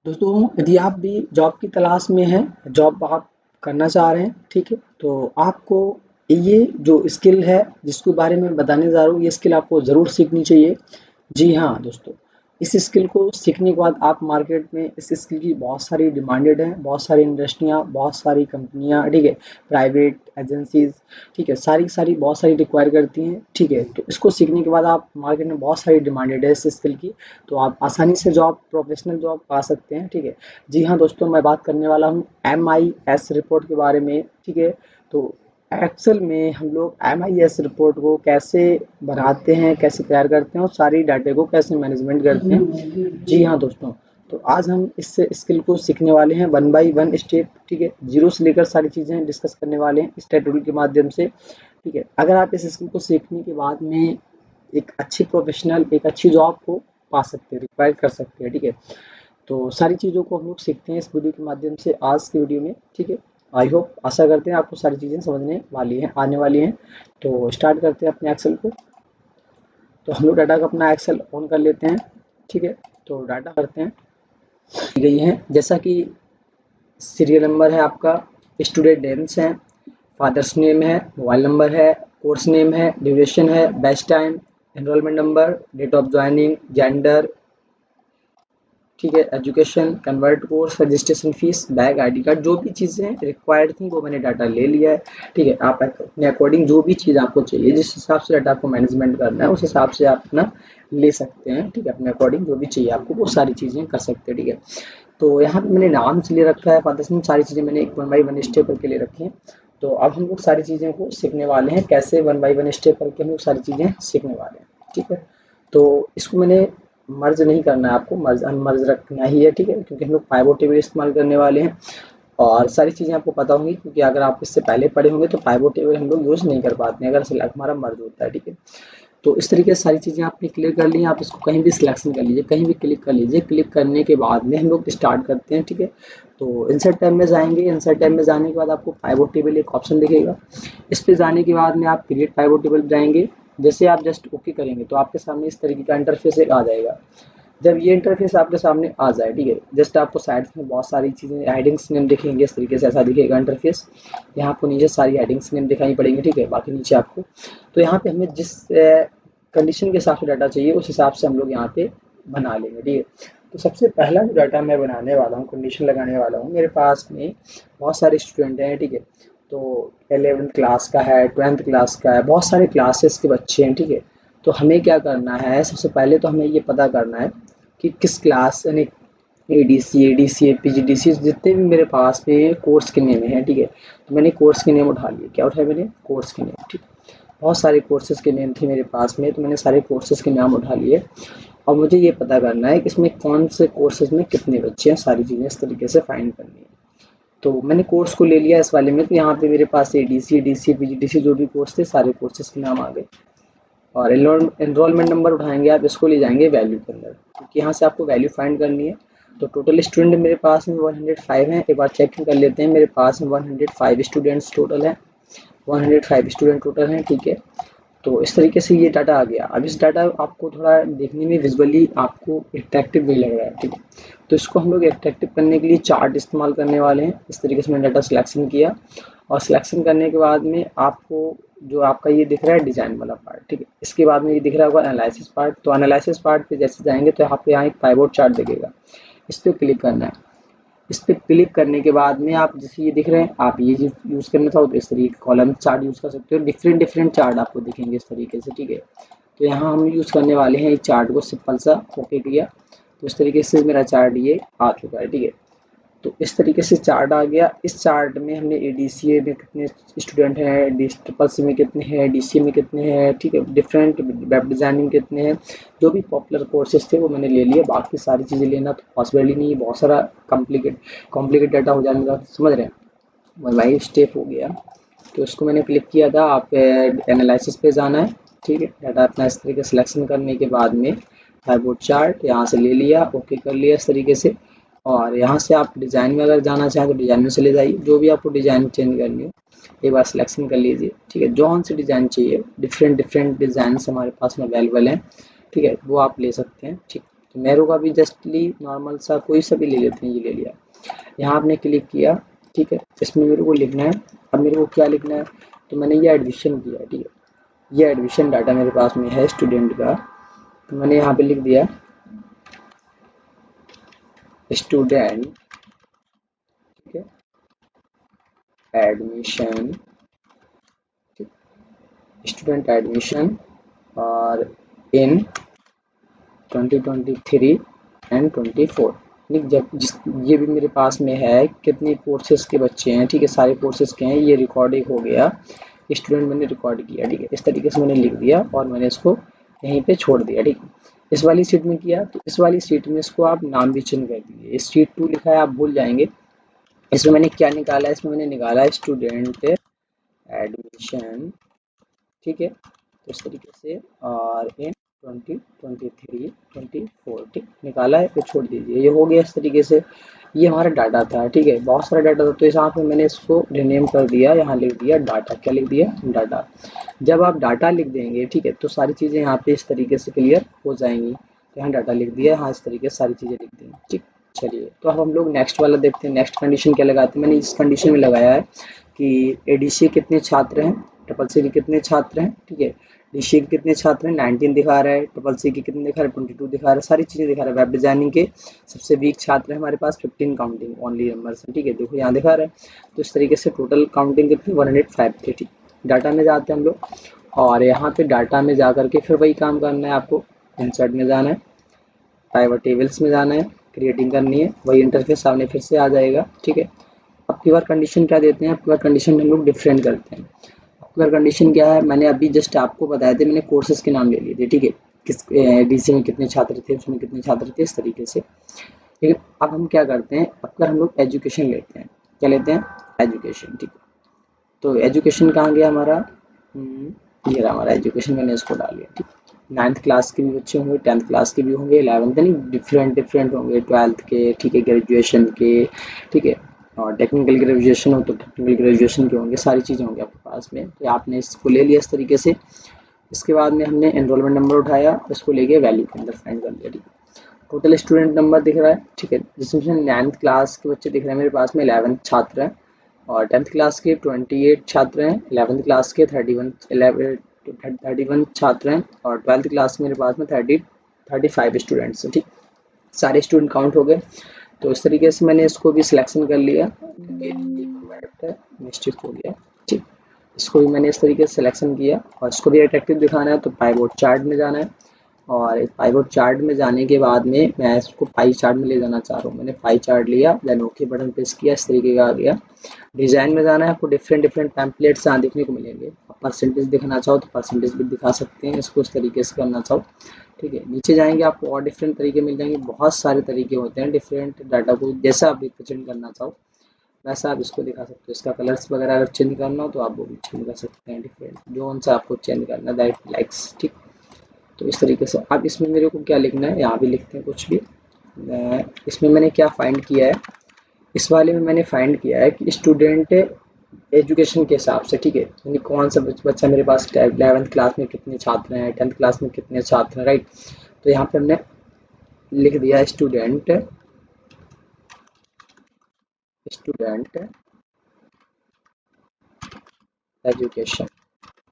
दोस्तों, यदि आप भी जॉब की तलाश में हैं, जॉब आप करना चाह रहे हैं, ठीक है? तो आपको ये जो स्किल है, जिसके बारे में बताने जा रहा हूँ, ये स्किल आपको ज़रूर सीखनी चाहिए। जी हाँ, दोस्तों, इस स्किल को सीखने के बाद आप मार्केट में इस स्किल की बहुत सारी डिमांडेड हैं, बहुत सारी इंडस्ट्रियाँ, बहुत सारी कंपनियाँ, ठीक है? प्राइवेट एजेंसीज़, ठीक है? सारी बहुत सारी रिक्वायर करती हैं, ठीक है? तो इसको सीखने के बाद आप मार्केट में बहुत सारी डिमांडेड है इस स्किल की, तो आप आसानी से जॉब, प्रोफेशनल जॉब पा सकते हैं, ठीक है? जी हाँ, दोस्तों, मैं बात करने वाला हूँ MIS रिपोर्ट के बारे में, ठीक है? तो एक्सेल में हम लोग MIS रिपोर्ट को कैसे बनाते हैं, कैसे तैयार करते हैं और सारी डाटे को कैसे मैनेजमेंट करते हैं। जी हाँ, दोस्तों, तो आज हम इस स्किल को सीखने वाले हैं 1 बाय 1 स्टेप, ठीक है? ज़ीरो से लेकर सारी चीज़ें डिस्कस करने वाले हैं इस ट्यूटोरियल के माध्यम से, ठीक है? अगर आप इस स्किल को सीखने के बाद में एक अच्छी प्रोफेशनल, एक अच्छी जॉब को पा सकते हैं, रिक्वायर कर सकते हैं, ठीक है? तो सारी चीज़ों को हम लोग सीखते हैं इस वीडियो के माध्यम से आज की वीडियो में, ठीक है? आई होप, आशा करते हैं आपको सारी चीज़ें समझने वाली हैं, आने वाली हैं। तो स्टार्ट करते हैं अपने एक्सेल को। तो हम लोग डाटा का अपना एक्सेल ऑन कर लेते हैं, ठीक है? तो डाटा करते हैं, दी गई हैं जैसा कि सीरियल नंबर है आपका, स्टूडेंट नेम्स हैं, फादर्स नेम है, मोबाइल नंबर है, कोर्स नेम है, ड्यूरेशन है, batch time, enrolment number, date of joining, gender, ठीक है, education, convert course, registration fees, bag, ID card, जो भी चीज़ें रिक्वायर्ड थी वो मैंने डाटा ले लिया है, ठीक है? आप अपने अकॉर्डिंग जो भी चीज़ आपको चाहिए, जिस हिसाब से डाटा आपको मैनेजमेंट करना है, उस हिसाब से आप अपना ले सकते हैं, ठीक है? अपने अकॉर्डिंग जो भी चाहिए आपको वो सारी चीज़ें कर सकते हैं, ठीक है? तो यहाँ पे मैंने नाम से ले रखा है, फादर्स नेम, सारी चीज़ें मैंने 1 बाय 1 स्टेप करके ले रखी हैं। तो अब हम लोग सारी चीज़ों को सीखने वाले हैं, कैसे 1 बाय 1 स्टेप करके हम लोग सारी चीज़ें सीखने वाले हैं, ठीक है? तो इसको मैंने मर्ज नहीं करना है, आपको मर्ज अनमर्ज रखना ही है, ठीक है? क्योंकि हम लोग पाइवोट टेबल इस्तेमाल करने वाले हैं और सारी चीज़ें आपको पता होंगी, क्योंकि अगर आप इससे पहले पढ़े होंगे तो पाइवोट टेबल हम लोग यूज़ नहीं कर पाते हैं अगर हमारा मर्ज होता है, ठीक है? तो इस तरीके से सारी चीज़ें आपने क्लियर कर ली हैं, आप इसको कहीं भी सिलेक्शन कर लीजिए, कहीं भी क्लिक कर लीजिए, क्लिक करने के बाद में हम लोग स्टार्ट करते हैं, ठीक है? तो इंसर्ट टैब में जाएंगे, इंसर्ट टैब में जाने के बाद आपको पाइवोट टेबल एक ऑप्शन दिखेगा, इस पे जाने के बाद में आप क्रिएट पाइवोट टेबल जाएंगे, जैसे आप जस्ट ओके करेंगे तो आपके सामने इस तरीके का इंटरफेस एक आ जाएगा। जब ये इंटरफेस आपके सामने आ जाए, ठीक है, जस्ट आपको साइड में बहुत सारी चीज़ें हेडिंग्स नेम दिखेंगे, इस तरीके से ऐसा दिखेगा इंटरफेस। यहाँ आपको नीचे सारी हेडिंग्स नेम दिखाई पड़ेंगी, ठीक है, बाकी नीचे आपको। तो यहाँ पे हमें जिस कंडीशन के हिसाब से डाटा चाहिए उस हिसाब से हम लोग यहाँ पे बना लेंगे, ठीक है? तो सबसे पहला जो डाटा मैं बनाने वाला हूँ, कंडीशन लगाने वाला हूँ, मेरे पास में बहुत सारे स्टूडेंट हैं, ठीक है? तो 11th क्लास का है, 12th क्लास का है, बहुत सारे क्लासेस के बच्चे हैं, ठीक है? तो हमें क्या करना है, सबसे पहले तो हमें ये पता करना है कि किस क्लास, यानी ADC, PGDC जितने भी मेरे पास में कोर्स के नेम हैं, ठीक है? तो मैंने कोर्स के नेम उठा लिए, क्या उठाया मैंने? कोर्स के नेम, ठीक है? बहुत सारे कोर्सेज़ के नेम थे मेरे पास में, तो मैंने सारे कोर्सेज़ के नाम उठा लिए और मुझे ये पता करना है कि इसमें कौन से कोर्सेज़ में कितने बच्चे हैं, सारी चीज़ें इस तरीके से फाइंड करनी है। तो मैंने कोर्स को ले लिया इस वाले में, तो यहाँ पे मेरे पास ADC, DC, PGDC जो भी कोर्स थे सारे कोर्सेज़ के नाम आ गए और एनरोलमेंट नंबर उठाएंगे आप, इसको ले जाएंगे वैल्यू के अंदर, क्योंकि यहाँ से आपको वैल्यू फाइंड करनी है। तो टोटल स्टूडेंट मेरे पास में 105 हैं, एक बार चेक कर लेते हैं, मेरे पास में 105 स्टूडेंट्स टोटल हैं, 105 स्टूडेंट टोटल हैं, ठीक है? तो इस तरीके से ये डाटा आ गया। अब इस डाटा आपको थोड़ा देखने में विजुअली आपको अट्रैक्टिव भी लग रहा है, ठीक है? तो इसको हम लोग अट्रैक्टिव करने के लिए चार्ट इस्तेमाल करने वाले हैं। इस तरीके से मैंने डाटा सिलेक्शन किया और सिलेक्शन करने के बाद में आपको जो आपका ये दिख रहा है डिजाइन वाला पार्ट, ठीक है? इसके बाद में ये दिख रहा होगा एनालिसिस पार्ट। तो एनालिसिस पार्ट पे जैसे जाएंगे तो यहाँ पे यहाँ एक पाइवोट चार्ट दिखेगा, इस पर क्लिक करना है। इस पे क्लिक करने के बाद में आप जैसे ये दिख रहे हैं, आप ये यूज़ करना चाहो तो इस तरीके कॉलम चार्ट यूज़ कर सकते हो, डिफरेंट चार्ट आपको दिखेंगे इस तरीके से, ठीक है? तो यहाँ हम यूज़ करने वाले हैं एक चार्ट को, सिंपल सा ओके किया तो इस तरीके से मेरा चार्ट ये आ चुका है, ठीक है? तो इस तरीके से चार्ट आ गया। इस चार्ट में हमने ADCA में कितने स्टूडेंट हैं, DCCC में कितने हैं, DCA में कितने हैं, ठीक है, डिफरेंट वेब डिज़ाइनिंग कितने हैं, जो भी पॉपुलर कोर्सेज थे वो मैंने ले लिए। बाकी सारी चीज़ें लेना तो पॉसिबल ही नहीं है, बहुत सारा कॉम्प्लिकेट डाटा हो जाने का, समझ रहे हैं? वही स्टेप हो गया। तो इसको मैंने क्लिक किया था, आप एनालिसिस पे जाना है, ठीक है? डाटा अपना इस तरीके सिलेक्शन करने के बाद में पाइवोट चार्ट यहाँ से ले लिया, ओके कर लिया इस तरीके से। और यहाँ से आप डिज़ाइन में अगर जाना चाहें तो डिज़ाइन में चले जाइए, जो भी आपको डिज़ाइन चेंज करनी हो एक बार सिलेक्शन कर लीजिए, ठीक है? जो से डिज़ाइन चाहिए, डिफरेंट डिज़ाइन हमारे पास में अवेलेबल हैं, ठीक है? वो आप ले सकते हैं, ठीक। तो मैरो का भी जस्टली नॉर्मल सा कोई सा भी ले लेते हैं, ये ले लिया। यहाँ आपने क्लिक किया, ठीक है, इसमें मेरे को लिखना है। अब मेरे को क्या लिखना है, तो मैंने ये एडमिशन किया, ठीक है, ये एडमिशन डाटा मेरे पास में है स्टूडेंट का, तो मैंने यहाँ पे लिख दिया स्टूडेंट, ठीक है, एडमिशन, स्टूडेंट एडमिशन और इन 2023 एंड 24, जब ये भी मेरे पास में है कितने कोर्सेज के बच्चे हैं, ठीक है, सारे कोर्सेज के हैं, ये रिकॉर्डिंग हो गया, स्टूडेंट मैंने रिकॉर्ड किया, ठीक है, इस तरीके से मैंने लिख दिया और मैंने इसको यहीं पे छोड़ दिया, ठीक है। इस वाली सीट में किया, तो इस वाली सीट में इसको आप नाम भी चेंज कर दीजिए। इस सीट 2 लिखा है, आप भूल जाएंगे। इसमें मैंने क्या निकाला है, इसमें मैंने निकाला स्टूडेंट एडमिशन, ठीक है, तो इस तरीके से, और इन 2023 24, ठीक, निकाला है, तो छोड़ दीजिए, ये हो गया इस तरीके से। ये हमारा डाटा था, ठीक है, बहुत सारा डाटा था, तो यहाँ पे मैंने इसको रिनेम कर दिया, यहाँ लिख दिया डाटा, क्या लिख दिया, डाटा। जब आप डाटा लिख देंगे, ठीक है, तो सारी चीज़ें यहाँ पे इस तरीके से क्लियर हो जाएंगी। तो यहाँ डाटा लिख दिया, यहाँ इस तरीके से सारी चीज़ें लिख देंगे, ठीक। चलिए, तो अब हम लोग नेक्स्ट वाला देखते हैं। नेक्स्ट कंडीशन क्या लगाते हैं, मैंने इस कंडीशन में लगाया है कि एडीसी कितने छात्र हैं, ट्रिपल सी के कितने छात्र हैं, ठीक है, डीसी के कितने छात्र हैं, 19 दिखा रहा है, ट्रिपल सी के कितने दिखा रहा है, 22 दिखा रहा है, सारी चीज़ें दिखा रहा है। वेब डिजाइनिंग के सबसे वीक छात्र है हमारे पास 15 काउंटिंग ओनली नंबर्स हैं, ठीक है, देखो यहाँ दिखा रहा है। तो इस तरीके से टोटल काउंटिंग कितनी 105 थे, ठीक। डाटा में जाते हैं हम लोग, और यहाँ पे डाटा में जा करके फिर वही काम करना है आपको, इंसर्ट में जाना है, पाइवट टेबल्स में जाना है, क्रिएटिंग करनी है, वही इंटरफेस सामने फिर से आ जाएगा, ठीक है। अब की बार कंडीशन क्या देते हैं, अब की बार कंडीशन हम लोग डिफरेंट करते हैं। कंडीशन क्या है, मैंने अभी जस्ट आपको बताया थे, मैंने कोर्सेज के नाम ले लिए थे, ठीक है, किस डीसी में कितने छात्र थे, उसमें कितने छात्र थे, इस तरीके से, ठीक है। अब हम क्या करते हैं, अब हम लोग एजुकेशन लेते हैं, क्या लेते हैं, एजुकेशन, ठीक है। तो एजुकेशन कहाँ गया हमारा, ये रहा हमारा एजुकेशन, मैंने इसको डाल लिया, ठीक। 9th क्लास के भी बच्चे होंगे, 10th क्लास के भी होंगे, 11th नहीं, डिफरेंट होंगे, 12th के, ठीक है, ग्रेजुएशन के, ठीक है, और टेक्निकल ग्रेजुएशन हो तो टेक्निकल ग्रेजुएशन के होंगे, सारी चीज़ें होंगी आपके पास में। तो आपने इसको ले लिया इस तरीके से। इसके बाद में हमने एनरोलमेंट नंबर उठाया, इसको लेके वैल्यू के अंदर फाइंड कर लिया, ठीक है। टोटल स्टूडेंट नंबर दिख रहा है, ठीक है, जिसमें 9th क्लास के बच्चे दिख रहे हैं मेरे पास में 11 छात्र हैं, और 10th क्लास के 28 छात्र हैं, 11th क्लास के 31 छात्र हैं, और 12th क्लास में मेरे पास में 35 स्टूडेंट्स हैं, ठीक। सारे स्टूडेंट काउंट हो गए। तो इस तरीके से मैंने इसको भी सिलेक्शन कर लिया, मिस्टेक हो गया, ठीक। इसको भी मैंने इस तरीके से सिलेक्शन किया, और इसको भी अट्रैक्टिव दिखाना है तो पाइवोट चार्ट में जाना है, और पाइवोट चार्ट में जाने के बाद में मैं इसको पाई चार्ट में ले जाना चाह रहा हूँ। मैंने पाई चार्ट लिया, देन ओके बटन प्रेस किया, इस तरीके का आ गया। डिज़ाइन में जाना है, आपको डिफरेंट पैम्पलेट्स यहाँ देखने को मिलेंगे। आप परसेंटेज दिखाना चाहो तो परसेंटेज भी दिखा सकते हैं, इसको इस तरीके से करना चाहो, ठीक है। नीचे जाएंगे आपको और डिफरेंट तरीके मिल जाएंगे, बहुत सारे तरीके होते हैं डिफरेंट डाटा को जैसा आप रिप्रेजेंट करना चाहो वैसा आप इसको दिखा सकते हो। इसका कलर्स वगैरह अगर चेंज करना हो तो आप वो भी चेंज कर सकते हैं, डिफरेंट जो उनसे आपको चेंज करना है, दैट लाइक्स, ठीक। तो इस तरीके से अब इसमें मेरे को क्या लिखना है, यहाँ भी लिखते हैं कुछ भी। इसमें मैंने क्या फाइंड किया है, इस वाले में मैंने फाइंड किया है कि स्टूडेंट एजुकेशन के हिसाब से, ठीक है, यानी कौन सा बच्चा मेरे पास 11th क्लास में कितने छात्र हैं, 10th क्लास में कितने छात्र हैं, राइट। तो यहाँ पे हमने लिख दिया स्टूडेंट एजुकेशन,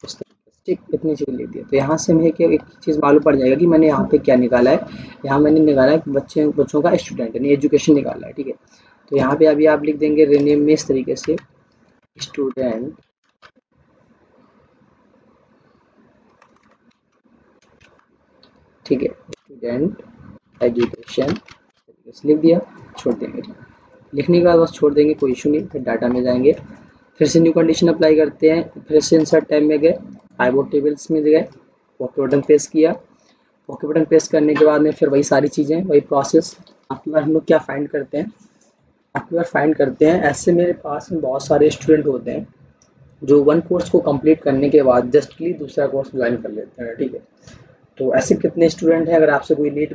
इस तरीके से, ठीक, इतनी चीज़ लिख दिया। तो यहाँ से हमें क्या एक चीज़ मालूम पड़ जाएगा कि मैंने यहाँ पे क्या निकाला है। यहाँ मैंने निकाला है बच्चों का स्टूडेंट यानी एजुकेशन निकाला है, ठीक है। तो यहाँ पे अभी आप लिख देंगे रिनेम में इस तरीके से स्टूडेंट, ठीक है, स्टूडेंट एजुकेशन लिख दिया, छोड़ देंगे। लिखने के बाद बस छोड़ देंगे, कोई इशू नहीं। फिर डाटा में जाएंगे, फिर से न्यू कंडीशन अप्लाई करते हैं, फिर से इंसर्ट टाइम में गए, पाइवोट टेबल्स में गए, ओके बटन प्रेस किया। ओके बटन प्रेस करने के बाद में फिर वही सारी चीज़ें, वही प्रोसेस। आपकी बार हम लोग क्या फाइंड करते हैं, आपकी बार फाइंड करते हैं, ऐसे मेरे पास में बहुत सारे स्टूडेंट होते हैं जो वन कोर्स को कंप्लीट करने के बाद जस्टली दूसरा कोर्स ज्वाइन कर लेते हैं, ठीक है। तो ऐसे कितने स्टूडेंट हैं, अगर आपसे कोई नीड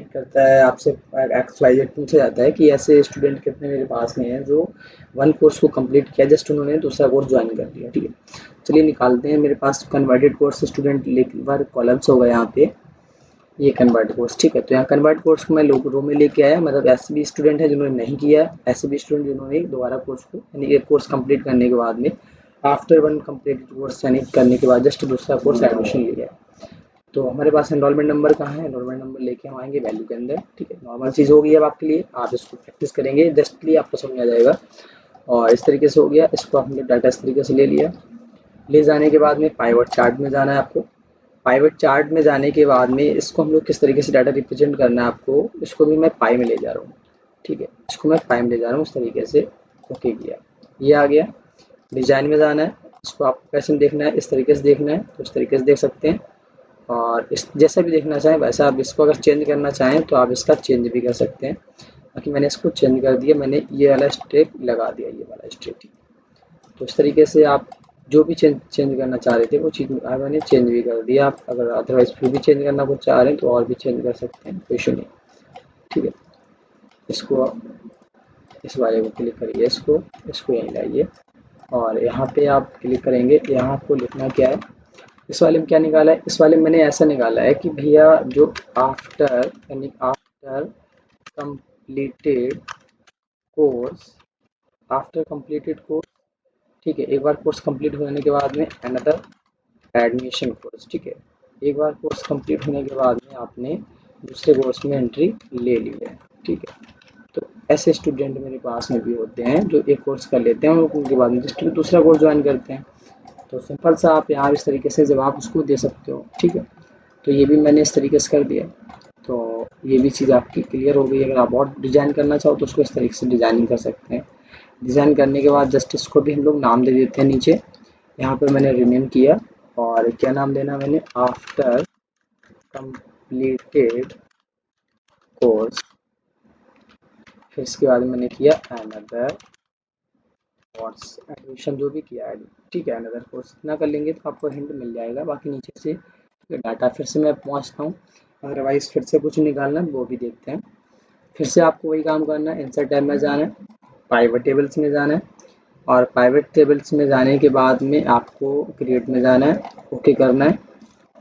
करता है, आपसे XYZ पूछा जाता है कि ऐसे स्टूडेंट कितने मेरे पास में हैं जो वन कोर्स को कंप्लीट किया, जस्ट उन्होंने दूसरा कोर्स ज्वाइन कर लिया, ठीक है। चलिए निकालते हैं। मेरे पास कन्वर्टेड कोर्स स्टूडेंट बार कॉलम्स होगा यहाँ पे, ये कन्वर्ट कोर्स, ठीक है। तो यहाँ कन्वर्ट कोर्स को मैं रो में लेके आया, मतलब ऐसे भी स्टूडेंट है जिन्होंने नहीं किया, ऐसे भी स्टूडेंट जिन्होंने दोबारा कोर्स को यानी एक कोर्स कंप्लीट करने के बाद में आफ्टर वन कंप्लीट कोर्स यानी करने के बाद जस्ट दूसरा कोर्स एडमिशन लिया। तो हमारे पास एनरोलमेंट नंबर कहाँ है, एनरोलमेंट नंबर लेके हम आएंगे वैल्यू के अंदर, ठीक है। नॉर्मल चीज़ हो गई अब आपके लिए, आप इसको प्रैक्टिस करेंगे जस्टली आपको समझ आ जाएगा। और इस तरीके से हो गया, इसको हमने डाटा इस तरीके से ले लिया। ले जाने के बाद में पाइवट चार्ट में जाना है आपको। पाइवट चार्ट में जाने के बाद में इसको हम लोग किस तरीके से डाटा रिप्रेजेंट करना है आपको, इसको भी मैं पाई में ले जा रहा हूँ, ठीक है। इसको मैं पाई में ले जा रहा हूँ, इस तरीके से ओके किया, ये आ गया। डिजाइन में जाना है, इसको आपको कैसे देखना है, इस तरीके से देखना है तो इस तरीके से देख सकते हैं। और इस जैसा भी देखना चाहें वैसा, आप इसको अगर चेंज करना चाहें तो आप इसका चेंज भी कर सकते हैं। बाकी मैंने इसको चेंज कर दिया, मैंने ये वाला स्ट्रेक लगा दिया, ये वाला स्ट्रेक। तो इस तरीके से आप जो भी चेंज करना चाह रहे थे वो चीज़ मैंने चेंज भी कर दिया। आप अगर अदरवाइज फिर भी चेंज करना कुछ चाह रहे हैं तो और भी चेंज कर सकते हैं, कोई इशू नहीं, ठीक है। इसको इस वाले को क्लिक करिए, इसको इसको यहीं लाइए और यहाँ पे आप क्लिक करेंगे। यहाँ आपको लिखना क्या है, इस वाले में क्या निकाला है, इस वाले में मैंने ऐसा निकाला है कि भैया जो आफ्टर यानी after completed course, after completed course, ठीक है। एक बार कोर्स कंप्लीट होने के बाद में अनदर एडमिशन कोर्स, ठीक है। एक बार कोर्स कंप्लीट होने के बाद में आपने दूसरे कोर्स में एंट्री ले ली है, ठीक है। तो ऐसे स्टूडेंट मेरे पास में भी होते हैं जो एक कोर्स कर लेते हैं और उनके बाद में जस्ट दूसरा कोर्स ज्वाइन करते हैं। तो सिंपल सा आप यहाँ इस तरीके से जवाब उसको दे सकते हो, ठीक है। तो ये भी मैंने इस तरीके से कर दिया, तो ये भी चीज़ आपकी क्लियर हो गई। अगर आप और डिज़ाइन करना चाहो तो उसको इस तरीके से डिज़ाइनिंग कर सकते हैं। डिज़ाइन करने के बाद जस्ट इसको भी हम लोग नाम दे देते हैं नीचे। यहाँ पे मैंने रिनेम किया और क्या नाम देना मैंने, आफ्टर कंप्लीटेड कोर्स, फिर इसके बाद मैंने किया अनदर कोर्स एडमिशन, जो भी किया है, ठीक है। अनदर कोर्स इतना कर लेंगे तो आपको हिंट मिल जाएगा। बाकी नीचे से डाटा फिर से मैं पहुँचता हूँ, अदरवाइज फिर से कुछ निकालना वो भी देखते हैं। फिर से आपको वही काम करना है, इंसर्ट टैब में जाना है, पाइवट टेबल्स में जाना है और पाइवट टेबल्स में जाने के बाद में आपको क्रिएट में जाना है, ओके करना है।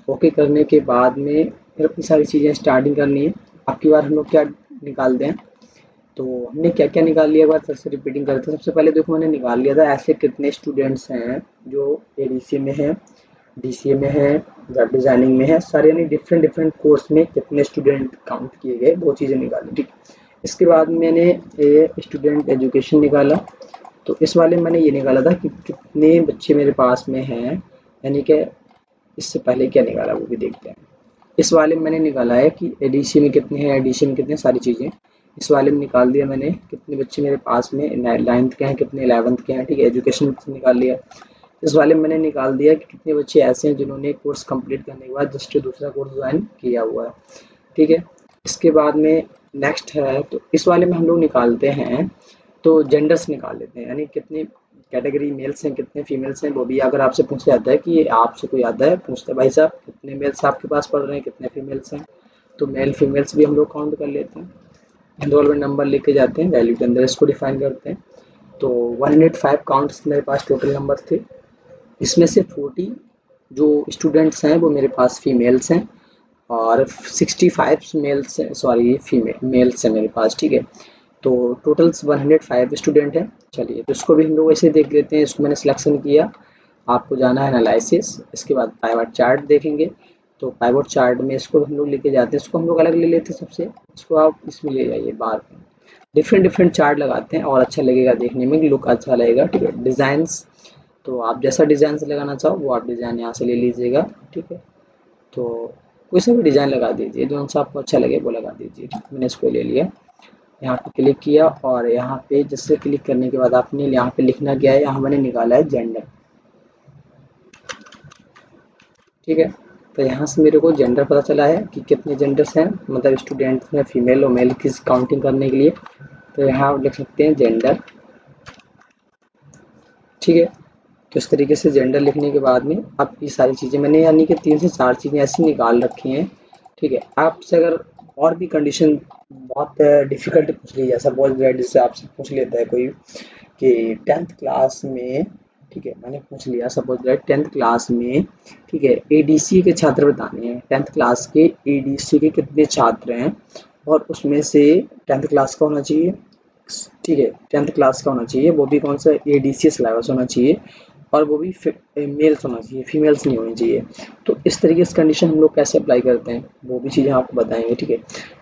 ओके करने के बाद में फिर अपनी सारी चीज़ें स्टार्टिंग करनी है। आपकी बार हम लोग क्या निकालते हैं, तो हमने क्या क्या निकाल लिया, एक बार फिर से रिपीटिंग करते हैं। सबसे पहले देखो मैंने निकाल लिया था ऐसे कितने स्टूडेंट्स हैं जो एडीसी में हैं, डीसीए में है, वेब डिज़ाइनिंग में है, सारे यानी डिफरेंट डिफरेंट कोर्स में कितने स्टूडेंट काउंट किए गए वो चीज़ें निकाली, ठीक। इसके बाद मैंने स्टूडेंट एजुकेशन निकाला। तो इस वाले में मैंने ये निकाला था कि कितने बच्चे मेरे पास में हैं, यानी कि इससे पहले क्या निकाला वो भी देखते हैं। इस वाले में मैंने निकाला है कि एडीसी में कितने हैं, एडीसी में कितने, सारी चीज़ें इस वाले में निकाल दिया मैंने। कितने बच्चे मेरे पास में 9th के हैं, कितने 11th के हैं, ठीक है। एजुकेशन निकाल लिया। इस वाले में मैंने निकाल दिया कि कितने बच्चे ऐसे हैं जिन्होंने कोर्स कंप्लीट करने के बाद जस्ट दूसरा कोर्स ज्वाइन किया हुआ है, ठीक है। इसके बाद में नेक्स्ट है, तो इस वाले में हम लोग निकालते हैं तो जेंडर्स निकाल लेते हैं, यानी कितने कैटेगरी मेल्स हैं कितने फीमेल्स हैं। वो भी अगर आपसे पूछा जाता है कि आपसे कोई आता है पूछते हैं भाई साहब कितने मेल्स आपके पास पढ़ रहे हैं, कितने फीमेल्स हैं, तो मेल फीमेल्स भी हम लोग काउंट कर लेते हैं। एनरोलमेंट नंबर लेके जाते हैं, वैल्यू के अंदर इसको डिफाइन करते हैं। तो 105 काउंट्स मेरे पास टोटल नंबर थे। इसमें से 40 जो स्टूडेंट्स हैं वो मेरे पास फीमेल्स हैं और 65 मेल्स हैं, सॉरी फीमेल मेल्स हैं मेरे पास, ठीक है। तो टोटल 105 स्टूडेंट हैं। चलिए तो इसको भी हम लोग ऐसे देख लेते हैं। इसको मैंने सिलेक्शन किया, आपको जाना है एनालिसिस, इसके बाद पाइवट चार्ट देखेंगे। तो पाइवट चार्ट में इसको हम लोग लेके जाते हैं, इसको हम लोग अलग ले लेते हैं सबसे, इसको आप इसमें ले जाइए बार में। डिफरेंट डिफरेंट चार्ट लगाते हैं और अच्छा लगेगा देखने में, लुक अच्छा लगेगा, ठीक है। डिज़ाइंस, तो आप जैसा डिज़ाइन से लगाना चाहो वो आप डिज़ाइन यहाँ से ले लीजिएगा, ठीक है। तो कोई सा भी डिज़ाइन लगा दीजिए, जो सा आपको अच्छा लगे वो लगा दीजिए। मैंने इसको ले लिया, यहाँ पे क्लिक किया और यहाँ पे जैसे क्लिक करने के बाद आपने यहाँ पे लिखना क्या है, यहाँ मैंने निकाला है जेंडर, ठीक है। तो यहाँ से मेरे को जेंडर पता चला है कि कितने जेंडर्स हैं, मतलब स्टूडेंट्स में फीमेल और मेल की काउंटिंग करने के लिए। तो यहाँ आप लिख सकते हैं जेंडर, ठीक है। तो इस तरीके से जेंडर लिखने के बाद में अब ये सारी चीज़ें मैंने यानी कि 3 से 4 चीज़ें ऐसी निकाल रखी हैं, ठीक है। आपसे अगर और भी कंडीशन बहुत डिफ़िकल्ट पूछ ली, जैसा बहुत जिससे आपसे पूछ लेता है कोई कि 10th क्लास में, ठीक है, मैंने पूछ लिया सपोज दैट 10th क्लास में, ठीक है, एडीसी के छात्र बताने हैं। 10th क्लास के एडीसी के कितने छात्र हैं, और उसमें से 10th क्लास का होना चाहिए, ठीक है, 10th क्लास का होना चाहिए, वो भी कौन सा एडीसी सिलेबस होना चाहिए, और वो भी मेल्स होना चाहिए, फीमेल्स नहीं होनी चाहिए। तो इस तरीके से कंडीशन हम लोग कैसे अप्लाई करते हैं वो भी चीज़ें आपको बताएंगे, ठीक है।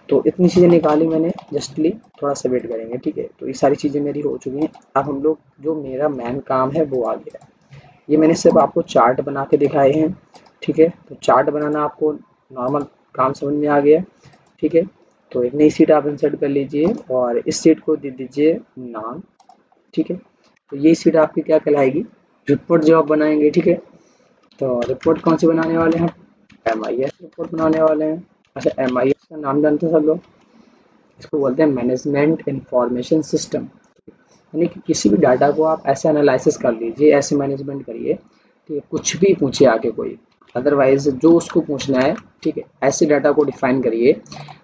तो इतनी चीज़ें निकाली मैंने जस्टली, थोड़ा सा वेट करेंगे, ठीक है। तो ये सारी चीज़ें मेरी हो चुकी हैं। अब हम लोग जो मेरा मेन काम है वो आ गया। ये मैंने सिर्फ आपको चार्ट बना के दिखाए हैं, ठीक है। तो चार्ट बनाना आपको नॉर्मल काम समझ में आ गया, ठीक है। तो एक नई सीट आप इंसर्ट कर लीजिए और इस सीट को दे दीजिए नाम, ठीक है। तो ये सीट आपकी क्या कहलाएगी, रिपोर्ट जो आप बनाएंगे, ठीक है। तो रिपोर्ट कौन सी बनाने वाले हैं, MIS रिपोर्ट बनाने वाले हैं। अच्छा, MIS का नाम जानते हैं सब लोग, इसको बोलते हैं मैनेजमेंट इंफॉर्मेशन सिस्टम। यानी कि किसी भी डाटा को आप ऐसे एनालिसिस कर लीजिए, ऐसे मैनेजमेंट करिए, ठीक है, कुछ भी पूछे आके कोई, अदरवाइज जो उसको पूछना है, ठीक है, ऐसे डाटा को डिफाइन करिए,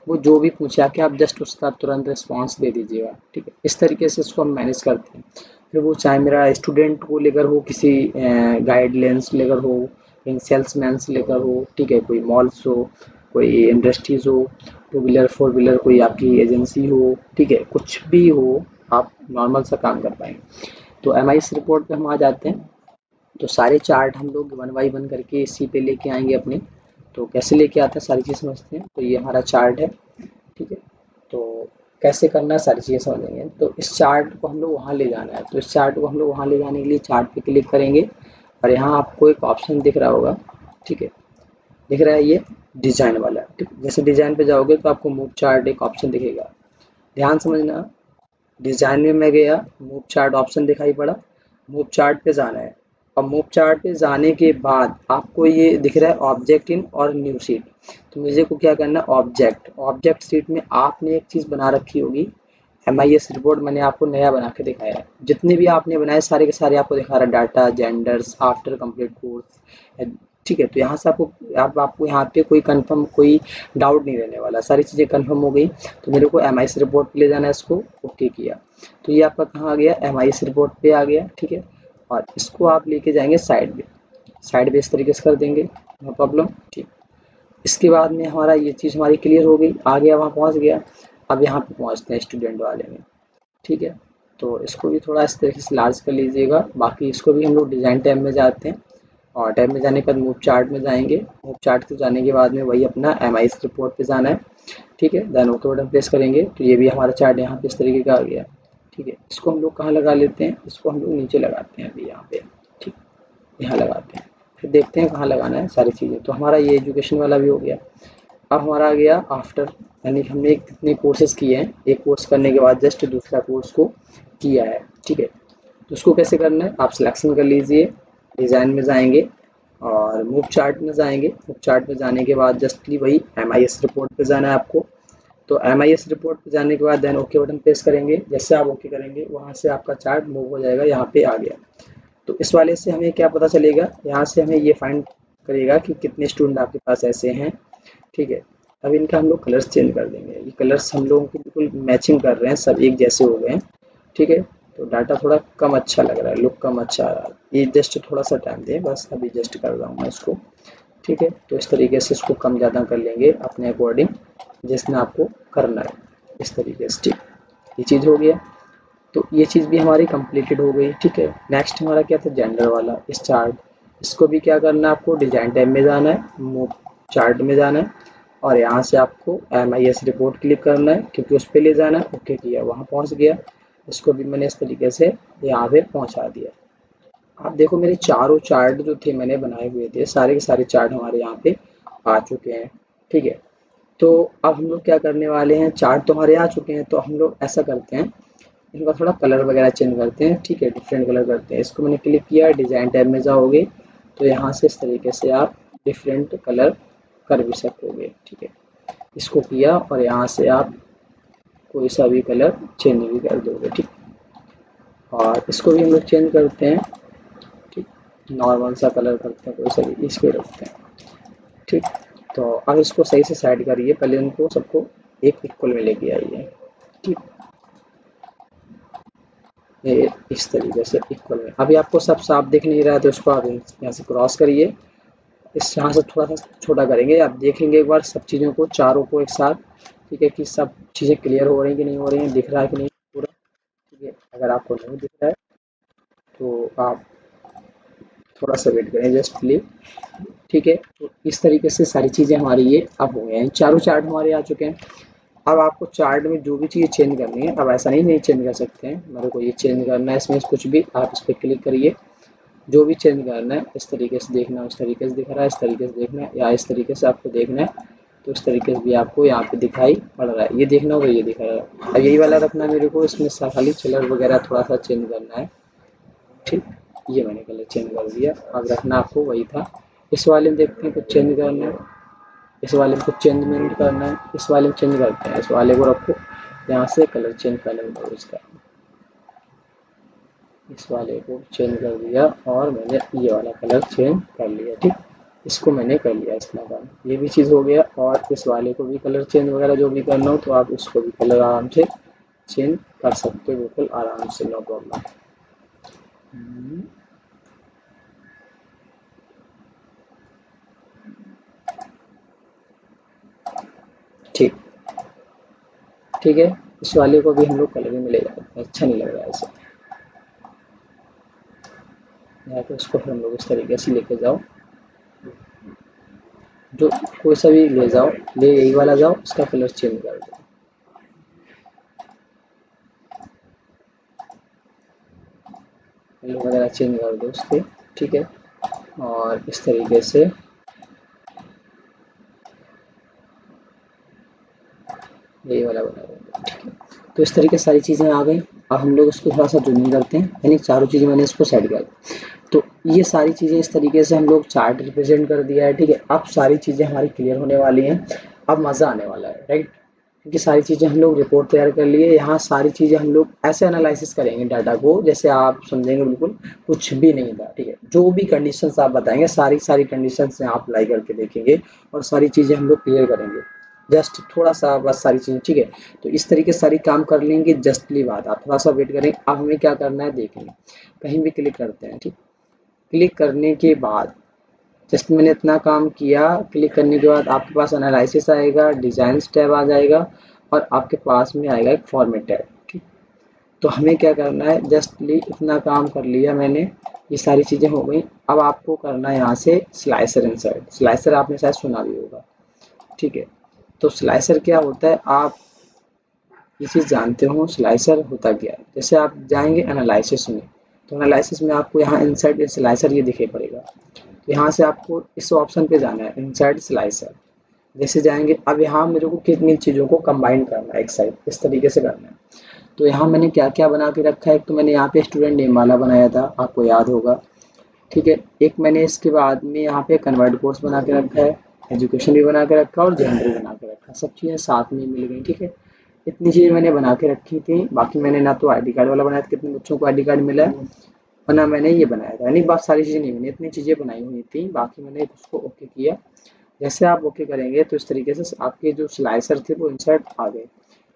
वो जो भी पूछे आके आप जस्ट उसका तुरंत रिस्पॉन्स दे दीजिएगा, ठीक है। इस तरीके से इसको हम मैनेज करते हैं। फिर वो चाहे मेरा स्टूडेंट को लेकर हो, किसी गाइडलाइंस लेकर हो, कहीं सेल्समैन से लेकर हो, ठीक है, कोई मॉल्स हो, कोई इंडस्ट्रीज हो, टू व्हीलर फोर व्हीलर कोई आपकी एजेंसी हो, ठीक है, कुछ भी हो, आप नॉर्मल सा काम कर पाएंगे। तो MIS रिपोर्ट पे हम आ जाते हैं। तो सारे चार्ट हम लोग वन बाई वन करके इसी पे लेके आएंगे अपने। तो कैसे लेके आते हैं सारी चीज़ समझते हैं। तो ये हमारा चार्ट है, ठीक है। तो कैसे करना है सारी चीज़ें समझेंगे। तो इस चार्ट को हम लोग वहाँ ले जाना है। तो इस चार्ट को हम लोग वहाँ ले जाने के लिए चार्ट पे क्लिक करेंगे, और यहाँ आपको एक ऑप्शन दिख रहा होगा, ठीक है, दिख रहा है ये डिजाइन वाला, ठीक। जैसे डिजाइन पे जाओगे तो आपको मूव चार्ट एक ऑप्शन दिखेगा, ध्यान समझना। डिजाइन में मैं गया, मूव चार्ट ऑप्शन दिखाई पड़ा, मूव चार्ट पे जाना है। और मूव चार्ट पे जाने के बाद आपको ये दिख रहा है ऑब्जेक्ट इन और न्यू सीट। तो मुझे को क्या करना है, ऑब्जेक्ट सीट में आपने एक चीज़ बना रखी होगी, MIS रिपोर्ट मैंने आपको नया बना के दिखाया है। जितने भी आपने बनाए सारे के सारे आपको दिखा रहा है, data, genders, after complete course, ठीक है। तो यहाँ से आपको यहाँ पे कोई कंफर्म कोई डाउट नहीं रहने वाला, सारी चीज़ें कंफर्म हो गई। तो मेरे को MIS रिपोर्ट पे ले जाना है, इसको ओके किया। तो ये आपका कहाँ आ गया, MIS रिपोर्ट पे आ गया, ठीक है। और इसको आप लेके जाएंगे साइड पे इस तरीके से कर देंगे, नो प्रॉब्लम, ठीक। इसके बाद में हमारा ये चीज़ हमारी क्लियर हो गई, आ गया, वहाँ पहुँच गया। अब यहाँ पे पहुँचते हैं स्टूडेंट वाले में, ठीक है। तो इसको भी थोड़ा इस तरीके से लार्ज कर लीजिएगा। बाकी इसको भी हम लोग डिज़ाइन टैब में जाते हैं, और टैब में जाने के बाद मूव चार्ट में जाएंगे। मूव चार्ट पे जाने के बाद में वही अपना MIS रिपोर्ट पे जाना है, ठीक है। देन ओके बटन प्रेस करेंगे। तो ये भी हमारा चार्ट यहाँ पे इस तरीके का आ गया, ठीक है। इसको हम लोग कहाँ लगा लेते हैं, इसको हम लोग नीचे लगाते हैं अभी यहाँ पे, ठीक, यहाँ लगाते हैं। फिर देखते हैं कहाँ लगाना है सारी चीज़ें। तो हमारा ये एजुकेशन वाला भी हो गया। अब हमारा आ गया आफ्टर, यानी हमने कितने कोर्सेज किए हैं, एक कोर्स करने के बाद जस्ट दूसरा कोर्स को किया है, ठीक है। तो उसको कैसे करना है, आप सिलेक्शन कर लीजिए, डिज़ाइन में जाएंगे और मूव चार्ट में जाएंगे। मूव चार्ट में जाने के बाद जस्टली वही MIS रिपोर्ट पे जाना है आपको। तो MIS रिपोर्ट पे जाने के बाद देन ओके बटन प्रेस करेंगे। जैसे आप ओके करेंगे वहाँ से आपका चार्ट मूव हो जाएगा, यहाँ पे आ गया। तो इस वाले से हमें क्या पता चलेगा, यहाँ से हमें ये फाइंड करेगा कि कितने स्टूडेंट आपके पास ऐसे हैं, ठीक है। अब इनका हम लोग कलर्स चेंज कर देंगे। ये कलर्स हम लोगों की बिल्कुल मैचिंग कर रहे हैं, सब एक जैसे हो गए हैं, ठीक है। तो डाटा थोड़ा कम अच्छा लग रहा है, लुक कम अच्छा आ रहा है। ये जस्ट थोड़ा सा टाइम दें, बस अभी जस्ट कर रहा हूँ मैं इसको, ठीक है। तो इस तरीके से इसको कम ज़्यादा कर लेंगे अपने अकॉर्डिंग, जिसमें आपको करना है इस तरीके से, ठीक। ये चीज़ हो गया। तो ये चीज़ भी हमारी कंप्लीटेड हो गई, ठीक है। नेक्स्ट हमारा क्या था, जेंडर वाला इस चार्ट। इसको भी क्या करना है, आपको डिजाइन टैब में जाना है, मूव चार्ट में जाना है, और यहाँ से आपको MIS रिपोर्ट क्लिक करना है, क्योंकि उस पर ले जाना है। ओके किया, वहाँ पहुँच गया। इसको भी मैंने इस तरीके से यहाँ पे पहुँचा दिया। आप देखो मेरे चारों चार्ट जो थे मैंने बनाए हुए थे, सारे के सारे चार्ट हमारे यहाँ पे आ चुके हैं, ठीक है। तो अब हम लोग क्या करने वाले हैं, चार्ट तो हमारे आ चुके हैं, तो हम लोग ऐसा करते हैं, इनका थोड़ा कलर वगैरह चेंज करते हैं, ठीक है, डिफरेंट कलर करते हैं। इसको मैंने क्लिक किया, डिज़ाइन टैब में जाओगे तो यहाँ से इस तरीके से आप डिफरेंट कलर कर भी सकोगे, ठीक है। इसको किया और यहाँ से आप कोई सा भी कलर चेंज भी कर दोगे, ठीक। और इसको भी हम लोग चेंज करते हैं, ठीक, नॉर्मल सा कलर करते हैं, कोई सा भी इसको रखते हैं, ठीक। तो अब इसको सही से साइड करिए, पहले उनको सबको एक इक्वल में लेके आइए, ठीक। ये इस तरीके से इक्वल में। अभी आपको सब साफ दिख नहीं रहा है तो इसको आप यहाँ से क्रॉस करिए, इस यहाँ से थोड़ा सा छोटा करेंगे, आप देखेंगे एक बार सब चीज़ों को, चारों को एक साथ, ठीक है, कि सब चीज़ें क्लियर हो रही हैं कि नहीं हो रही हैं, दिख रहा है कि नहीं पूरा, ठीक है। अगर आपको नहीं दिख रहा है तो आप थोड़ा सा वेट करें जस्ट प्लीज, ठीक है। तो इस तरीके से सारी चीज़ें हमारी ये अब हो गए हैं, चारों चार्ट हमारे आ चुके हैं। अब आपको चार्ट में जो भी चीज़ चेंज करनी है, अब ऐसा नहीं चेंज कर सकते हैं, मेरे को ये चेंज करना है इसमें कुछ भी, आप इस पर क्लिक करिए, जो भी चेंज करना है, इस तरीके से देखना है, उस तरीके से दिख रहा है, इस तरीके से देखना है, या इस तरीके से आपको देखना है तो इस तरीके से भी आपको यहाँ पे दिखाई पड़ रहा है, ये देखना होगा, ये दिखा रहा है। अब यही वाला रखना है मेरे को, इसमें खाली कलर वगैरह थोड़ा सा चेंज करना है, ठीक। ये मैंने कलर चेंज कर दिया, अब रखना आपको वही था। इस वाले में देखते हैं कुछ चेंज करना है, इस वाले में कुछ चेंजमेंट करना है, इस वाले में चेंज करते हैं, इस वाले को रखो, यहाँ से कलर चेंज करने दो इसका, इस वाले को चेंज कर दिया और मैंने ये वाला कलर चेंज कर लिया, ठीक। इसको मैंने कर लिया इतना काम, ये भी चीज़ हो गया। और इस वाले को भी कलर चेंज वगैरह जो भी करना हो तो आप उसको भी कलर आराम से चेंज कर सकते हो, बिल्कुल आराम से, नो प्रॉब्लम। ठीक, ठीक है। इस वाले को भी हम लोग कलर में ले जाते हैं, अच्छा नहीं लग रहा है ऐसे, या तो इसको फिर हम लोग इस तरीके से लेके जाओ, जो कोई सा भी ले जाओ, ले यही वाला जाओ, इसका कलर चेंज कर दो, कलर वगैरह चेंज कर दो उसके, ठीक है। और इस तरीके से यही वाला बना देंगे, ठीक है। तो इस तरीके से सारी चीज़ें आ गई। अब हम लोग इसको थोड़ा सा जूमिंग करते हैं, यानी चारों चीज़ें मैंने इसको सेट कर दी। तो ये सारी चीज़ें इस तरीके से हम लोग चार्ट रिप्रेजेंट कर दिया है, ठीक है। अब सारी चीज़ें हमारी क्लियर होने वाली हैं, अब मज़ा आने वाला है, राइट। क्योंकि सारी चीज़ें हम लोग रिपोर्ट तैयार कर लिए, यहाँ सारी चीज़ें हम लोग ऐसे एनालिसिस करेंगे डाटा को, जैसे आप समझेंगे बिल्कुल कुछ भी नहीं था, ठीक है। जो भी कंडीशंस आप बताएंगे सारी सारी कंडीशंस आप अप्लाई करके देखेंगे और सारी चीज़ें हम लोग क्लियर करेंगे, जस्ट थोड़ा सा बस सारी चीज़ें, ठीक है। तो इस तरीके से सारी काम कर लेंगे, जस्टली बात, आप थोड़ा सा वेट करें। अब हमें क्या करना है देखेंगे, कहीं भी क्लिक करते हैं, ठीक। क्लिक करने के बाद जस्ट मैंने इतना काम किया, क्लिक करने के बाद आपके पास एनालिसिस आएगा, डिजाइन टैब आ जाएगा और आपके पास में आएगा एक फॉर्मेट टैब, ठीक। तो हमें क्या करना है, जस्टली इतना काम कर लिया मैंने, ये सारी चीज़ें हो गई। अब आपको करना है यहाँ से स्लाइसर इंसर्ट, स्लाइसर आपने शायद सुना भी होगा, ठीक है। तो स्लाइसर क्या होता है, आप ये चीज़ जानते हो स्लाइसर होता क्या है। जैसे आप जाएंगे एनालिसिस में, तो एनालिसिस में आपको यहाँ इंसर्ट स्लाइसर ये दिखाई पड़ेगा, तो यहाँ से आपको इस ऑप्शन पे जाना है, इंसर्ट स्लाइसर। जैसे जाएंगे, अब यहाँ मेरे को कितनी चीज़ों को कंबाइन करना है एक साइड, इस तरीके से करना है। तो यहाँ मैंने क्या क्या बना के रखा है, एक तो मैंने यहाँ पे स्टूडेंट नेम वाला बनाया था, आपको याद होगा, ठीक है। एक मैंने इसके बाद में यहाँ पे कन्वर्ट कोर्स बना के रखा है, एजुकेशन भी बना के रखा है और जेंडर भी बना के रखा है, सब चीज़ें साथ में मिल गई, ठीक है। इतनी चीज़ें मैंने बना के रखी थी, बाकी मैंने ना तो आईडी कार्ड वाला बनाया था कितने बच्चों को आईडी कार्ड मिला है, और ना मैंने ये बनाया था, यानी बात सारी चीज़ें नहीं बनी, इतनी चीज़ें बनाई हुई थी, बाकी मैंने उसको ओके किया। जैसे आप ओके करेंगे तो इस तरीके से आपके जो स्लाइसर थे वो इंसर्ट आ गए।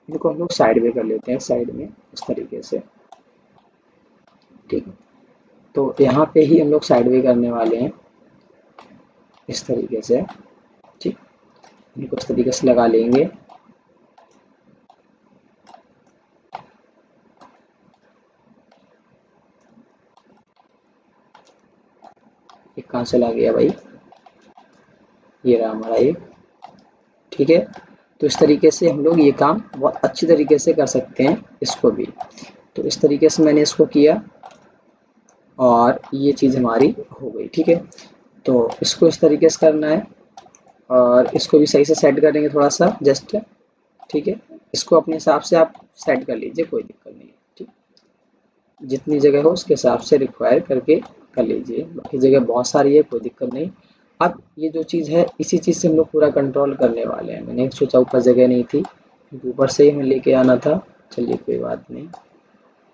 इनको हम लोग साइड में कर लेते हैं, साइड में इस तरीके से, ठीक है। तो यहाँ पे ही हम लोग साइड में करने वाले हैं इस तरीके से, ठीक। इनको इस तरीके से लगा लेंगे। एक कहाँ चला गया भाई, ये रहा हमारा एक, ठीक है। तो इस तरीके से हम लोग ये काम बहुत अच्छी तरीके से कर सकते हैं इसको भी। तो इस तरीके से मैंने इसको किया और ये चीज़ हमारी हो गई, ठीक है। तो इसको इस तरीके से करना है और इसको भी सही से सेट करेंगे थोड़ा सा जस्ट, ठीक है। इसको अपने हिसाब से आप सेट कर लीजिए, कोई दिक्कत नहीं है, ठीक। जितनी जगह हो उसके हिसाब से रिक्वायर करके कर लीजिए, बाकी जगह बहुत सारी है, कोई दिक्कत नहीं। अब ये जो चीज़ है इसी चीज़ से हम लोग पूरा कंट्रोल करने वाले हैं। मैंने सोचा ऊपर जगह नहीं थी क्योंकि ऊपर से ही हमें लेके आना था, चलिए कोई बात नहीं।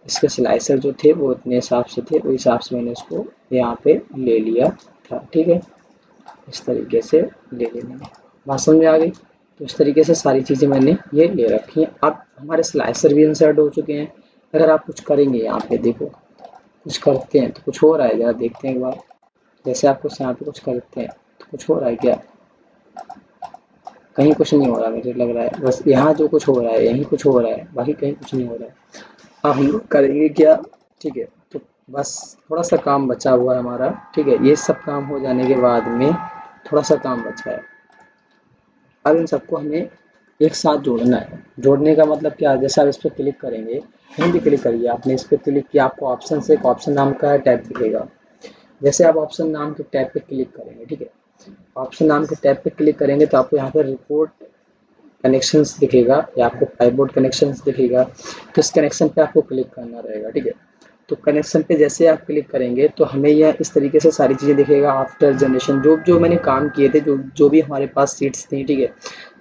इसके स्लाइसर जो थे वो इतने हिसाब से थे, वो हिसाब से मैंने उसको यहाँ पे ले लिया था, ठीक है। इस तरीके से ले लेना, बात समझ में आ गई। तो इस तरीके से सारी चीज़ें मैंने ये ले रखी हैं। अब हमारे स्लाइसर भी इंसर्ट हो चुके हैं, अगर आप कुछ करेंगे यहाँ पे देखो, कुछ करते हैं तो कुछ हो रहा है, जरा देखते हैं एक बार। जैसे आप कुछ यहाँ पे कुछ करते हैं तो कुछ हो रहा है क्या? कहीं कुछ नहीं हो रहा, मुझे लग रहा है बस यहाँ जो कुछ हो रहा है यहीं कुछ हो रहा है, बाकी कहीं कुछ नहीं हो रहा है। अब हम लोग करेंगे क्या? ठीक है, तो बस थोड़ा सा काम बचा हुआ है हमारा। ठीक है, ये सब काम हो जाने के बाद में थोड़ा सा काम बचा है। अब इन सबको हमें एक साथ जोड़ना है। जोड़ने का मतलब क्या है? जैसे आप इस पर क्लिक करेंगे, कहीं भी क्लिक करिए, आपने इस पर क्लिक किया, आपको ऑप्शन से एक ऑप्शन नाम का टैब दिखेगा। जैसे आप ऑप्शन नाम के टैब पे क्लिक करेंगे, ठीक है, ऑप्शन नाम के टैब पे क्लिक करेंगे तो आपको यहाँ पर रिपोर्ट कनेक्शंस दिखेगा या आपको पाइपबोर्ड कनेक्शंस दिखेगा। तो इस कनेक्शन पे आपको क्लिक करना रहेगा। ठीक है, तो कनेक्शन पे जैसे आप क्लिक करेंगे तो हमें यह इस तरीके से सारी चीज़ें दिखेगा। आफ्टर जनरेशन जो जो मैंने काम किए थे, जो जो भी हमारे पास सीट्स थी, ठीक है,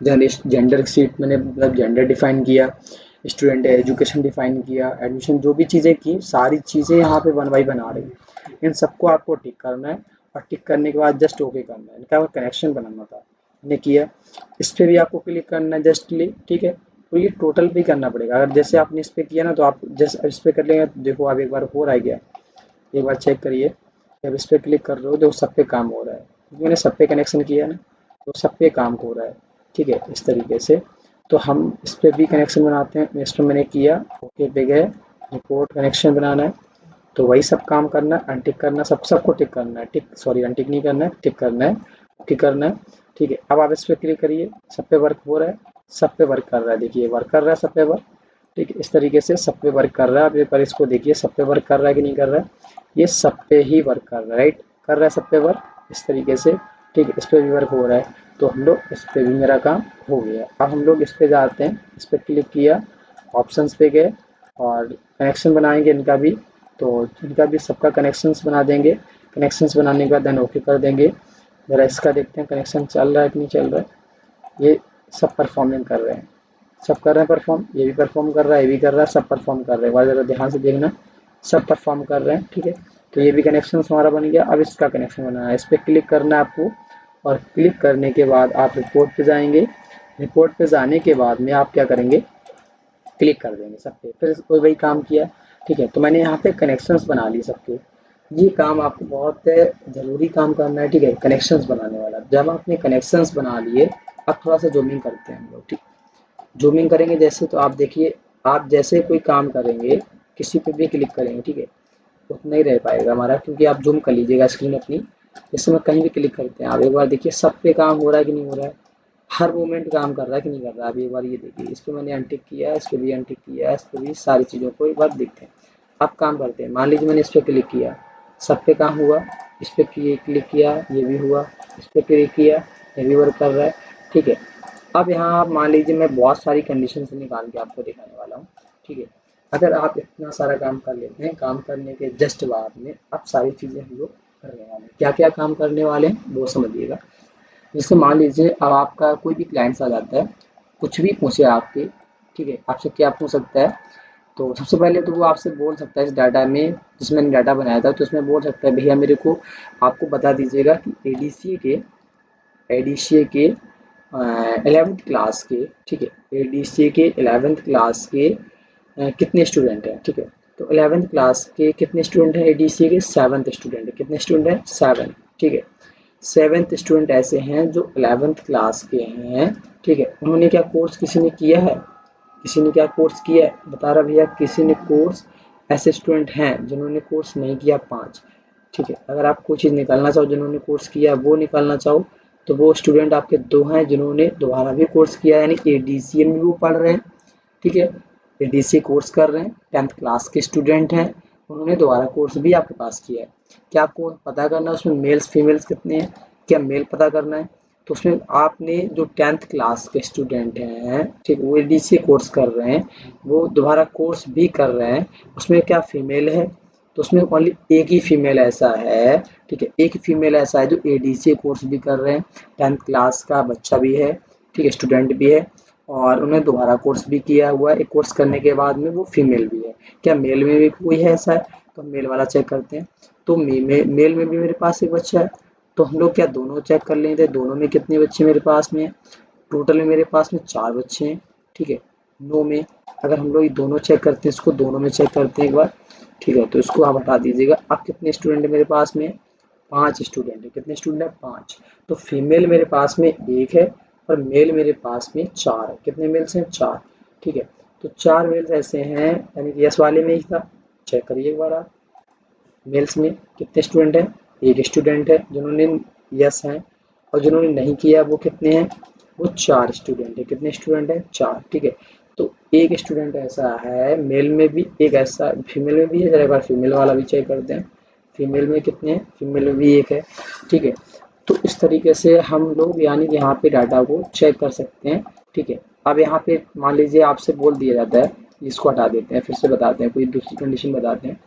जनरेशन जेंडर सीट मैंने मतलब जेंडर डिफाइन किया, स्टूडेंट एजुकेशन डिफाइन किया, एडमिशन जो भी चीज़ें की, सारी चीज़ें यहाँ पे 1 बाय 1 आ रही है। इन सबको आपको टिक करना है और टिक करने के बाद जस्ट ओके करना है। इनका कनेक्शन बनाना था, मैंने किया। इस पर भी आपको क्लिक करना है जस्टली। ठीक है, तो ये टोटल भी करना पड़ेगा। अगर जैसे आपने इस पर किया ना तो आप जैसे इस पर कर लेंगे तो देखो आप एक बार हो रहा है क्या, एक बार चेक करिए। जब इस पर क्लिक कर रहे हो तो सब पे काम हो रहा है, क्योंकि मैंने सब पे कनेक्शन किया ना, तो सब पे काम हो रहा है। ठीक है, इस तरीके से तो हम इस पर भी कनेक्शन बनाते हैं। इस पर मैंने किया, ओके पे गए, रिपोर्ट कनेक्शन बनाना है, तो वही सब काम करना है। अनटिक करना, सबको टिक करना है, टिक सॉरी अनटिक नहीं करना है, टिक करना है, ओके करना है। ठीक है, अब आप इस पर क्लिक करिए, सब पे वर्क हो रहा है, सब पे वर्क कर रहा है, देखिए वर्क कर रहा है सब पे वर्क। ठीक है, इस तरीके से सब पे वर्क कर रहा है। अब एक बार इसको देखिए सब पे वर्क कर रहा है कि नहीं कर रहा है, ये सब पे ही वर्क कर रहा है, राइट, कर रहा है सब पे वर्क इस तरीके से। ठीक है, इस पे भी वर्क हो रहा है, तो हम लोग इस पे भी मेरा काम हो गया। अब हम लोग इस पे जाते हैं, इस पे क्लिक किया, ऑप्शंस पे गए और कनेक्शन बनाएंगे इनका भी। तो इनका भी सबका कनेक्शंस बना देंगे। कनेक्शंस बनाने के बाद देन ओके कर देंगे। ज़रा इसका देखते हैं कनेक्शन चल रहा है कि नहीं चल रहा है। ये सब परफॉर्मिंग कर रहे हैं, सब कर रहे हैं परफॉर्म, ये भी परफॉर्म कर रहा है, ये भी कर रहा है, सब परफॉर्म कर रहे हैं। ज़रा ध्यान से देखना, सब परफॉर्म कर रहे हैं। ठीक है, तो ये भी कनेक्शन हमारा बन गया। अब इसका कनेक्शन बनाना है, इस पर क्लिक करना है आपको और क्लिक करने के बाद आप रिपोर्ट पे जाएंगे। रिपोर्ट पे जाने के बाद में आप क्या करेंगे, क्लिक कर देंगे सब पे, फिर कोई वही काम किया। ठीक है, तो मैंने यहाँ पे कनेक्शंस बना लिए सबके। ये काम आपको बहुत ज़रूरी काम करना है। ठीक है, कनेक्शंस बनाने वाला। जब आपने कनेक्शंस बना लिए, अब थोड़ा सा जूमिंग करते हैं हम लोग। ठीक, जूमिंग करेंगे जैसे, तो आप देखिए, आप जैसे कोई काम करेंगे, किसी पे भी क्लिक करेंगे, ठीक है, उतना ही रह पाएगा हमारा, क्योंकि आप जूम कर लीजिएगा स्क्रीन अपनी। जैसे मैं कहीं भी क्लिक करते हैं, आप एक बार देखिए सब पे काम हो रहा है कि नहीं हो रहा है, हर मोमेंट काम कर रहा है कि नहीं कर रहा है। अभी एक बार ये देखिए, इस पर मैंने अनटिक किया है, इस पर भी अनटिक किया है, इस पर भी, सारी चीज़ों को एक बार देखते हैं। अब काम करते हैं। मान लीजिए मैंने इस पर क्लिक किया, सब पे काम हुआ, इस पर क्लिक किया, ये भी हुआ, इस पर क्लिक किया, ये भी वर्क कर रहा है। ठीक है, अब यहाँ आप मान लीजिए मैं बहुत सारी कंडीशन से निकाल के आपको दिखाने वाला हूँ। ठीक है, अगर आप इतना सारा काम कर लेते हैं, काम करने के जस्ट बाद में अब सारी चीज़ें हम लोग करने वाले हैं। क्या क्या काम करने वाले हैं वो समझिएगा। जैसे मान लीजिए अब आपका कोई भी क्लाइंट्स आ जाता है, कुछ भी पूछे आपके, ठीक है, आपसे क्या पूछ सकता है, तो सबसे पहले तो वो आपसे बोल सकता है इस डाटा में, जिसमें मैंने डाटा बनाया था, तो उसमें बोल सकता है भैया मेरे को आपको बता दीजिएगा कि एडीसीए के 11th क्लास के, ठीक है, एडीसीए के 11th क्लास के कितने स्टूडेंट हैं। ठीक है, तो 11th क्लास के कितने स्टूडेंट हैं, एडीसीए के 7th स्टूडेंट है। कितने स्टूडेंट हैं, 7। ठीक है, 7th स्टूडेंट ऐसे हैं जो 11th क्लास के हैं। ठीक है, उन्होंने क्या कोर्स किसी ने किया है, किसी ने क्या कोर्स किया है, बता रहा भैया किसी ने कोर्स, ऐसे स्टूडेंट हैं जिन्होंने कोर्स नहीं किया 5। ठीक है, अगर आप कोई चीज़ निकालना चाहो जिन्होंने कोर्स किया वो निकालना चाहो, तो वो स्टूडेंट आपके 2 हैं जिन्होंने दोबारा भी कोर्स किया, यानी एडीसीए में भी वो पढ़ रहे हैं। ठीक है, एडीसीए कोर्स कर रहे हैं, 10th क्लास के स्टूडेंट हैं, उन्होंने दोबारा कोर्स भी आपके पास किया है। क्या आपको पता करना है उसमें मेल्स फीमेल्स कितने हैं, क्या मेल पता करना है, तो उसमें आपने जो 10th क्लास के स्टूडेंट हैं, ठीक, वो एडीसीए कोर्स कर रहे हैं, वो दोबारा कोर्स भी कर रहे हैं, उसमें क्या फीमेल है, तो उसमें ओनली एक ही फीमेल ऐसा है। ठीक है, एक फीमेल ऐसा है जो एडीसीए कोर्स भी कर रहे हैं, 10th क्लास का बच्चा भी है, ठीक है, स्टूडेंट भी है, और उन्हें दोबारा कोर्स भी किया हुआ है। एक कोर्स करने के बाद में वो फीमेल भी है। क्या मेल में भी कोई है ऐसा है, तो मेल वाला चेक करते हैं। तो मेल में भी मेरे पास एक बच्चा है, तो हम लोग क्या दोनों चेक कर लेंगे, दोनों में कितने बच्चे मेरे पास में है। टोटल में मेरे पास में 4 बच्चे हैं। ठीक है, 9 में अगर हम लोग ये दोनों चेक करते हैं, इसको दोनों में चेक करते हैं एक बार, ठीक है, तो इसको आप हटा दीजिएगा। अब कितने स्टूडेंट है मेरे पास में, 5 स्टूडेंट है। कितने स्टूडेंट है, 5। तो फीमेल मेरे पास में 1 है और मेल मेरे पास में 4 है। कितने मेल्स हैं, 4, ठीक है। तो 4 मेल्स ऐसे हैं, यानी कि यस वाले में ही था। चेक करिए एक बार आप, मेल्स में कितने स्टूडेंट हैं, 1 स्टूडेंट है जिन्होंने यस हैं, और जिन्होंने नहीं किया वो कितने हैं, वो 4 स्टूडेंट है। कितने स्टूडेंट है, 4, ठीक है। तो एक स्टूडेंट ऐसा है मेल में भी, एक ऐसा फीमेल में भी है। जरा एक बार फीमेल वाला भी चेक करते हैं, फीमेल में कितने हैं, फीमेल में भी 1 है, ठीक है। तो इस तरीके से हम लोग यानी कि यहाँ पे डाटा को चेक कर सकते हैं, ठीक है। अब यहाँ पे मान लीजिए आपसे बोल दिया जाता है, इसको हटा देते हैं, फिर से बताते हैं, कोई दूसरी कंडीशन बताते हैं।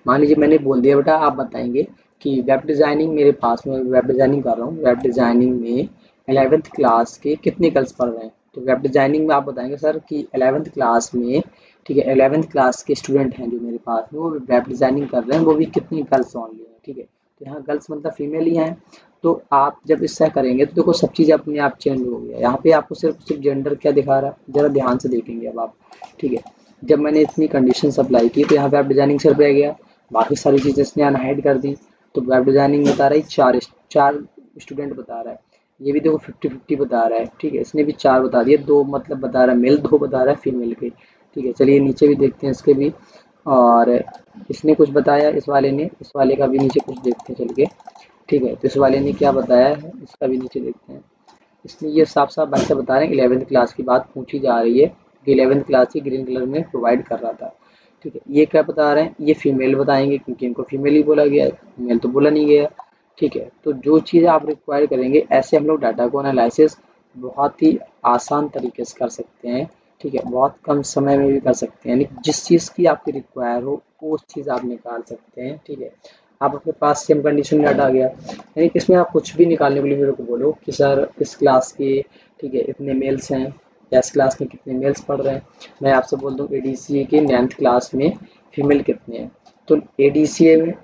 मान लीजिए मैंने बोल दिया बेटा आप बताएंगे कि वेब डिज़ाइनिंग मेरे पास में, वेब डिज़ाइनिंग कर रहा हूँ, वेब डिज़ाइनिंग में 11th क्लास के कितने गर्ल्स पढ़ रहे हैं। तो वेब डिज़ाइनिंग में आप बताएंगे सर कि 11th क्लास में, ठीक है, 11th क्लास के स्टूडेंट हैं जो मेरे पास में, वो वेब डिज़ाइनिंग कर रहे हैं, वो भी कितनी गर्ल्स ओनली हैं, ठीक है। तो यहाँ गर्ल्स मतलब फीमेल ही हैं। तो आप जब इससे करेंगे तो देखो सब चीज़ अपने आप चेंज हो गया। यहाँ पे आपको सिर्फ जेंडर क्या दिखा रहा है, जरा ध्यान से देखेंगे अब आप, ठीक है। जब मैंने इतनी कंडीशन अप्लाई की तो यहाँ पे वेब डिज़ाइनिंग सिर्फ रह गया, बाकी सारी चीज़ें इसने अनहाइड कर दी। तो वेब डिज़ाइनिंग बता रहा है 4 स्टूडेंट बता रहा है, ये भी देखो 50-50 बता रहा है, ठीक है। इसने भी 4 बता दिए, 2 मतलब बता रहा है मेल, 2 बता रहा है फीमेल के, ठीक है। चलिए नीचे भी देखते हैं इसके भी, और इसने कुछ बताया, इस वाले ने, इस वाले का भी नीचे कुछ देखते हैं चल के, ठीक है। तो इस वाले ने क्या बताया है, इसका भी नीचे देखते हैं। इसने ये साफ साफ बात से बता रहे हैं 11th क्लास की बात पूछी जा रही है कि 11th क्लास ही ग्रीन कलर में प्रोवाइड कर रहा था, ठीक है। ये क्या बता रहे हैं, ये फीमेल बताएंगे क्योंकि इनको फीमेल ही बोला गया है, मेल तो बोला नहीं गया, ठीक है। तो जो चीज़ आप रिक्वायर करेंगे, ऐसे हम लोग डाटा को एनालिसिस बहुत ही आसान तरीके से कर सकते हैं, ठीक है। बहुत कम समय में भी कर सकते हैं, यानी जिस चीज़ की आपकी रिक्वायर हो वो चीज़ आप निकाल सकते हैं, ठीक है। आप अपने पास सेम कंडीशन डाटा आ गया, यानी कि इसमें आप कुछ भी निकालने के लिए मेरे को बोलो कि सर इस क्लास के, ठीक है, इतने मेल्स हैं, या इस क्लास में कितने मेल्स पढ़ रहे हैं। मैं आपसे बोल दूँ ADCA के 9th क्लास में फीमेल कितने हैं, तो ADCA में,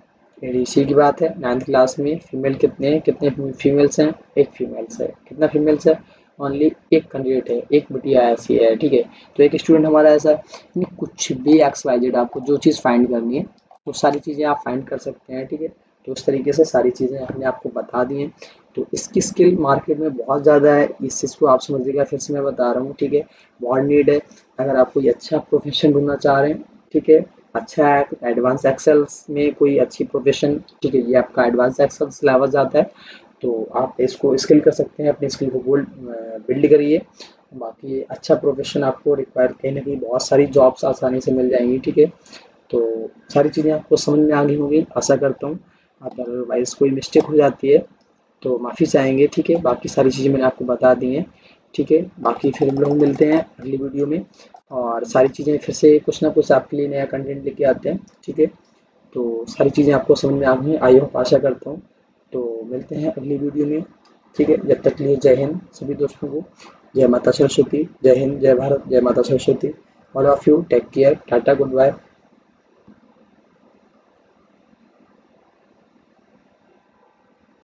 ADCA की बात है 9th क्लास में फीमेल कितने हैं, कितने फीमेल्स हैं, एक फीमेल्स है। कितना फीमेल्स है, ओनली एक कैंडिडेट है, एक बिटिया ऐसी है, ठीक है। तो एक स्टूडेंट हमारा ऐसा है, यानी कुछ भी XYZ आपको जो चीज़ फाइंड करनी है वो सारी चीज़ें आप फाइंड कर सकते हैं, ठीक है। तो उस तरीके से सारी चीज़ें हमने आपको बता दी हैं। तो इसकी स्किल मार्केट में बहुत ज़्यादा है, इस चीज़ को आप समझिएगा, फिर से मैं बता रहा हूँ, ठीक है। बहुत नीड है, अगर आप कोई अच्छा प्रोफेशन ढूंढना चाह रहे हैं, ठीक है, अच्छा है, एडवांस एक्सेल्स में कोई अच्छी प्रोफेशन, ठीक है, ये आपका एडवांस एक्सेल सिलेबस जाता है, तो आप इसको स्किल कर सकते हैं, अपनी स्किल को बिल्ड करिए। बाकी अच्छा प्रोफेशन आपको रिक्वायर कहीं ना कहीं बहुत सारी जॉब्स आसानी से मिल जाएंगी, ठीक है। तो सारी चीज़ें आपको समझ में आ गई होंगी आशा करता हूँ। अदरवाइज़ कोई मिस्टेक हो जाती है तो माफ़ी चाहेंगे, ठीक है। बाकी सारी चीज़ें मैंने आपको बता दी हैं, ठीक है। बाकी फिर हम लोग मिलते हैं अगली वीडियो में, और सारी चीज़ें फिर से कुछ ना कुछ आपके लिए नया कंटेंट लेके आते हैं, ठीक है। तो सारी चीज़ें आपको समझ में आ गई हैं, आई होप, आशा करता हूँ। तो मिलते हैं अगली वीडियो में, ठीक है। जब तक के लिए जय हिंद सभी दोस्तों को, जय माता सरस्वती, जय हिंद, जय भारत, जय माता Saraswati. All of you take care, tata, good bye.